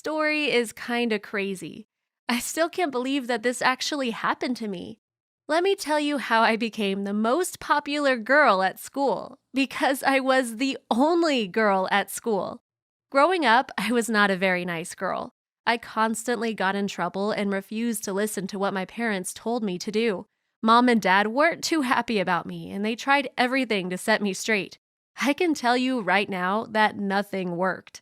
story is kinda crazy. I still can't believe that this actually happened to me. Let me tell you how I became the most popular girl at school, because I was the only girl at school. Growing up, I was not a very nice girl. I constantly got in trouble and refused to listen to what my parents told me to do. Mom and dad weren't too happy about me, and they tried everything to set me straight. I can tell you right now that nothing worked.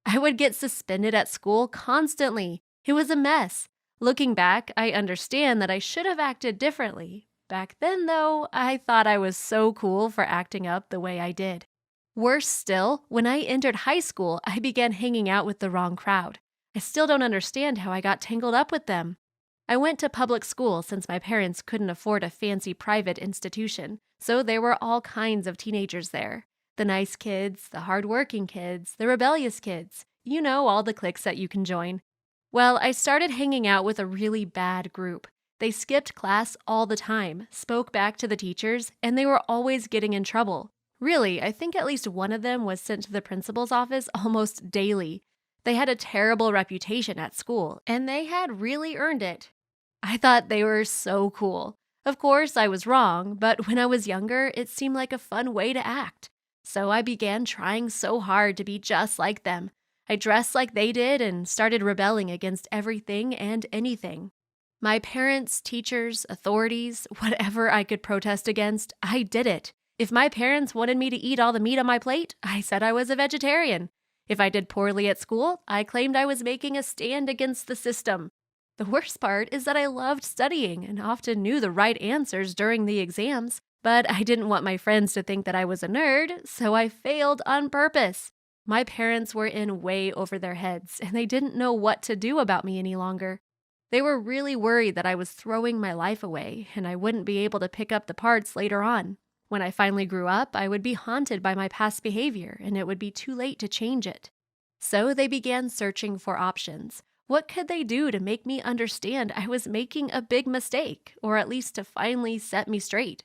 I would get suspended at school constantly. It was a mess. Looking back, I understand that I should have acted differently. Back then, though, I thought I was so cool for acting up the way I did. Worse still, when I entered high school, I began hanging out with the wrong crowd. I still don't understand how I got tangled up with them. I went to public school since my parents couldn't afford a fancy private institution, so there were all kinds of teenagers there. The nice kids, the hardworking kids, the rebellious kids. You know, all the cliques that you can join. Well, I started hanging out with a really bad group. They skipped class all the time, spoke back to the teachers, and they were always getting in trouble. Really, I think at least one of them was sent to the principal's office almost daily. They had a terrible reputation at school, and they had really earned it. I thought they were so cool. Of course, I was wrong, but when I was younger, it seemed like a fun way to act. So I began trying so hard to be just like them. I dressed like they did and started rebelling against everything and anything. My parents, teachers, authorities, whatever I could protest against, I did it. If my parents wanted me to eat all the meat on my plate, I said I was a vegetarian. If I did poorly at school, I claimed I was making a stand against the system. The worst part is that I loved studying and often knew the right answers during the exams, but I didn't want my friends to think that I was a nerd, so I failed on purpose. My parents were in way over their heads, and they didn't know what to do about me any longer. They were really worried that I was throwing my life away, and I wouldn't be able to pick up the parts later on. When I finally grew up, I would be haunted by my past behavior, and it would be too late to change it. So they began searching for options. What could they do to make me understand I was making a big mistake, or at least to finally set me straight?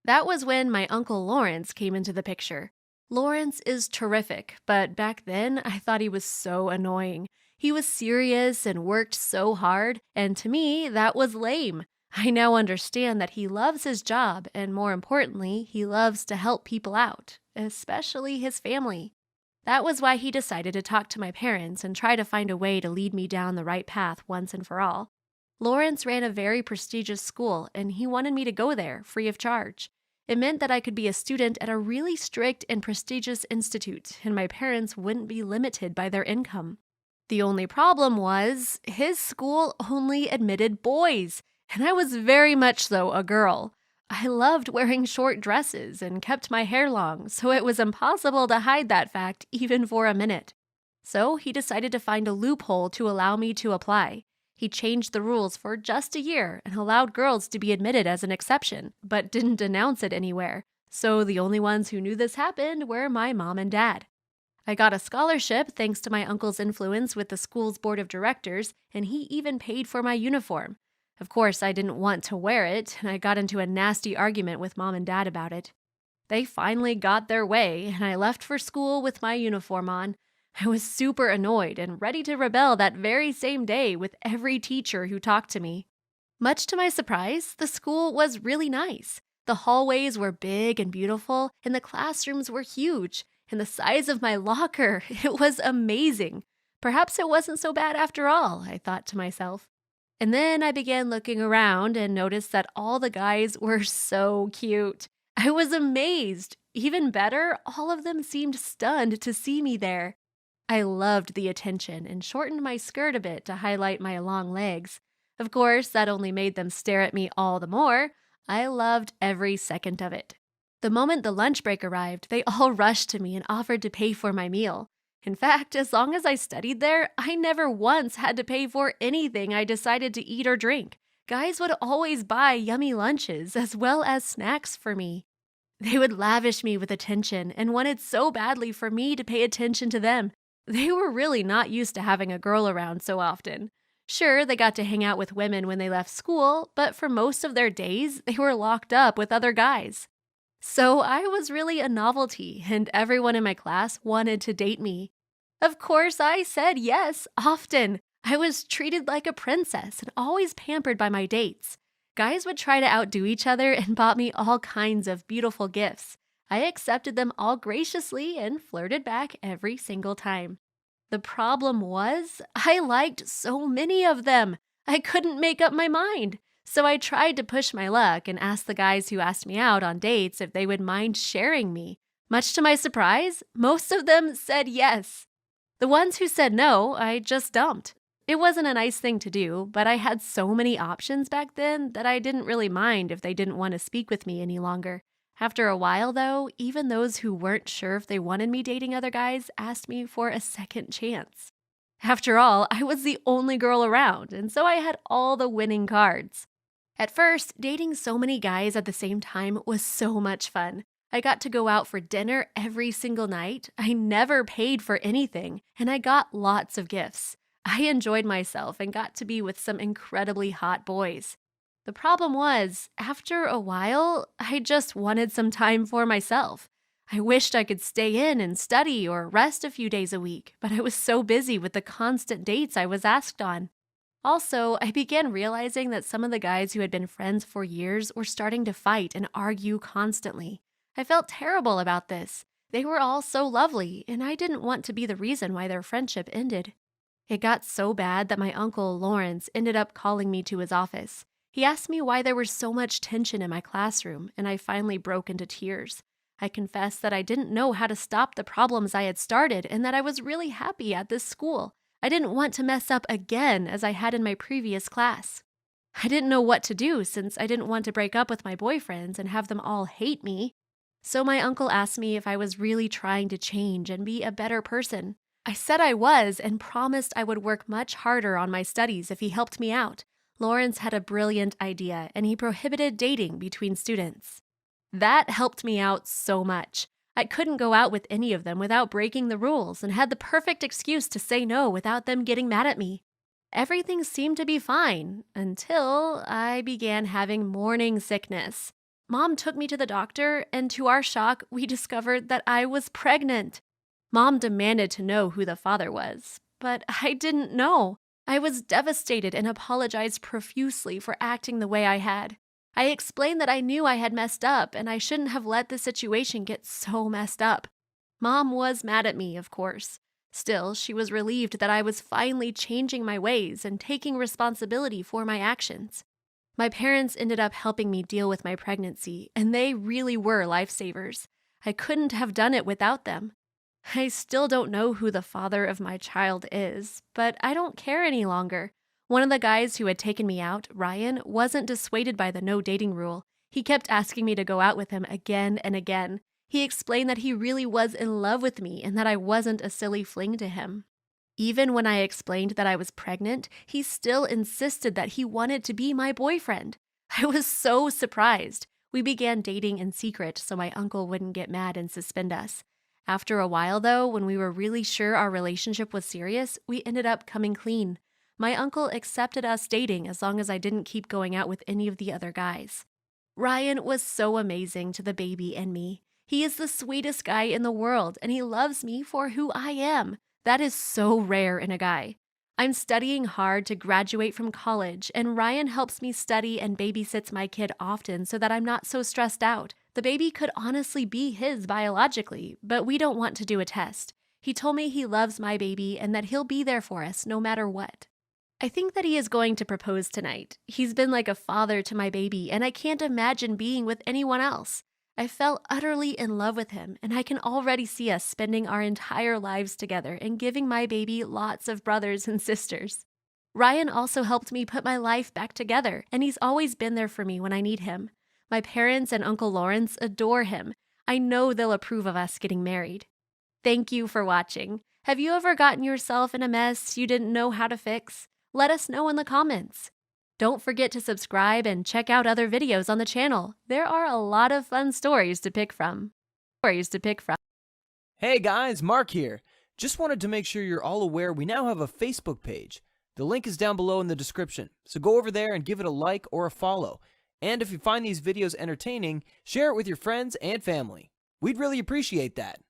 That was when my uncle Lawrence came into the picture. Lawrence is terrific, but back then I thought he was so annoying. He was serious and worked so hard, and to me, that was lame. I now understand that he loves his job, and more importantly, he loves to help people out, especially his family. That was why he decided to talk to my parents and try to find a way to lead me down the right path once and for all. Lawrence ran a very prestigious school, and he wanted me to go there, free of charge. It meant that I could be a student at a really strict and prestigious institute, and my parents wouldn't be limited by their income. The only problem was, his school only admitted boys, and I was very much so a girl. I loved wearing short dresses and kept my hair long, so it was impossible to hide that fact even for a minute. So he decided to find a loophole to allow me to apply. He changed the rules for just a year and allowed girls to be admitted as an exception, but didn't announce it anywhere. So the only ones who knew this happened were my mom and dad. I got a scholarship thanks to my uncle's influence with the school's board of directors, and he even paid for my uniform. Of course, I didn't want to wear it, and I got into a nasty argument with mom and dad about it. They finally got their way, and I left for school with my uniform on. I was super annoyed and ready to rebel that very same day with every teacher who talked to me. Much to my surprise, the school was really nice. The hallways were big and beautiful, and the classrooms were huge. And the size of my locker, it was amazing. Perhaps it wasn't so bad after all, I thought to myself. And then I began looking around and noticed that all the guys were so cute. I was amazed. Even better, all of them seemed stunned to see me there. I loved the attention and shortened my skirt a bit to highlight my long legs. Of course, that only made them stare at me all the more. I loved every second of it. The moment the lunch break arrived, they all rushed to me and offered to pay for my meal. In fact, as long as I studied there, I never once had to pay for anything I decided to eat or drink. Guys would always buy yummy lunches as well as snacks for me. They would lavish me with attention and wanted so badly for me to pay attention to them. They were really not used to having a girl around so often. Sure, they got to hang out with women when they left school, but for most of their days, they were locked up with other guys. So I was really a novelty, and everyone in my class wanted to date me. Of course, I said yes, often. I was treated like a princess and always pampered by my dates. Guys would try to outdo each other and bought me all kinds of beautiful gifts. I accepted them all graciously and flirted back every single time. The problem was, I liked so many of them. I couldn't make up my mind. So I tried to push my luck and asked the guys who asked me out on dates if they would mind sharing me. Much to my surprise, most of them said yes. The ones who said no, I just dumped. It wasn't a nice thing to do, but I had so many options back then that I didn't really mind if they didn't want to speak with me any longer. After a while, though, even those who weren't sure if they wanted me dating other guys asked me for a second chance. After all, I was the only girl around, and so I had all the winning cards. At first, dating so many guys at the same time was so much fun. I got to go out for dinner every single night. I never paid for anything, and I got lots of gifts. I enjoyed myself and got to be with some incredibly hot boys. The problem was, after a while, I just wanted some time for myself. I wished I could stay in and study or rest a few days a week, but I was so busy with the constant dates I was asked on. Also, I began realizing that some of the guys who had been friends for years were starting to fight and argue constantly. I felt terrible about this. They were all so lovely, and I didn't want to be the reason why their friendship ended. It got so bad that my uncle, Lawrence, ended up calling me to his office. He asked me why there was so much tension in my classroom, and I finally broke into tears. I confessed that I didn't know how to stop the problems I had started and that I was really happy at this school. I didn't want to mess up again as I had in my previous class. I didn't know what to do since I didn't want to break up with my boyfriends and have them all hate me. So my uncle asked me if I was really trying to change and be a better person. I said I was and promised I would work much harder on my studies if he helped me out. Lawrence had a brilliant idea, and he prohibited dating between students. That helped me out so much. I couldn't go out with any of them without breaking the rules and had the perfect excuse to say no without them getting mad at me. Everything seemed to be fine until I began having morning sickness. Mom took me to the doctor, and to our shock, we discovered that I was pregnant. Mom demanded to know who the father was, but I didn't know. I was devastated and apologized profusely for acting the way I had. I explained that I knew I had messed up and I shouldn't have let the situation get so messed up. Mom was mad at me, of course. Still, she was relieved that I was finally changing my ways and taking responsibility for my actions. My parents ended up helping me deal with my pregnancy, and they really were lifesavers. I couldn't have done it without them. I still don't know who the father of my child is, but I don't care any longer. One of the guys who had taken me out, Ryan, wasn't dissuaded by the no dating rule. He kept asking me to go out with him again and again. He explained that he really was in love with me and that I wasn't a silly fling to him. Even when I explained that I was pregnant, he still insisted that he wanted to be my boyfriend. I was so surprised. We began dating in secret so my uncle wouldn't get mad and suspend us. After a while, though, when we were really sure our relationship was serious, we ended up coming clean. My uncle accepted us dating as long as I didn't keep going out with any of the other guys. Ryan was so amazing to the baby and me. He is the sweetest guy in the world, and he loves me for who I am. That is so rare in a guy. I'm studying hard to graduate from college, and Ryan helps me study and babysits my kid often so that I'm not so stressed out. The baby could honestly be his biologically, but we don't want to do a test. He told me he loves my baby and that he'll be there for us no matter what. I think that he is going to propose tonight. He's been like a father to my baby, and I can't imagine being with anyone else. I fell utterly in love with him, and I can already see us spending our entire lives together and giving my baby lots of brothers and sisters. Ryan also helped me put my life back together, and he's always been there for me when I need him. My parents and Uncle Lawrence adore him. I know they'll approve of us getting married. Thank you for watching. Have you ever gotten yourself in a mess you didn't know how to fix? Let us know in the comments. Don't forget to subscribe and check out other videos on the channel. There are a lot of fun stories to pick from. Hey guys, Mark here. Just wanted to make sure you're all aware we now have a Facebook page. The link is down below in the description, so go over there and give it a like or a follow. And if you find these videos entertaining, share it with your friends and family. We'd really appreciate that.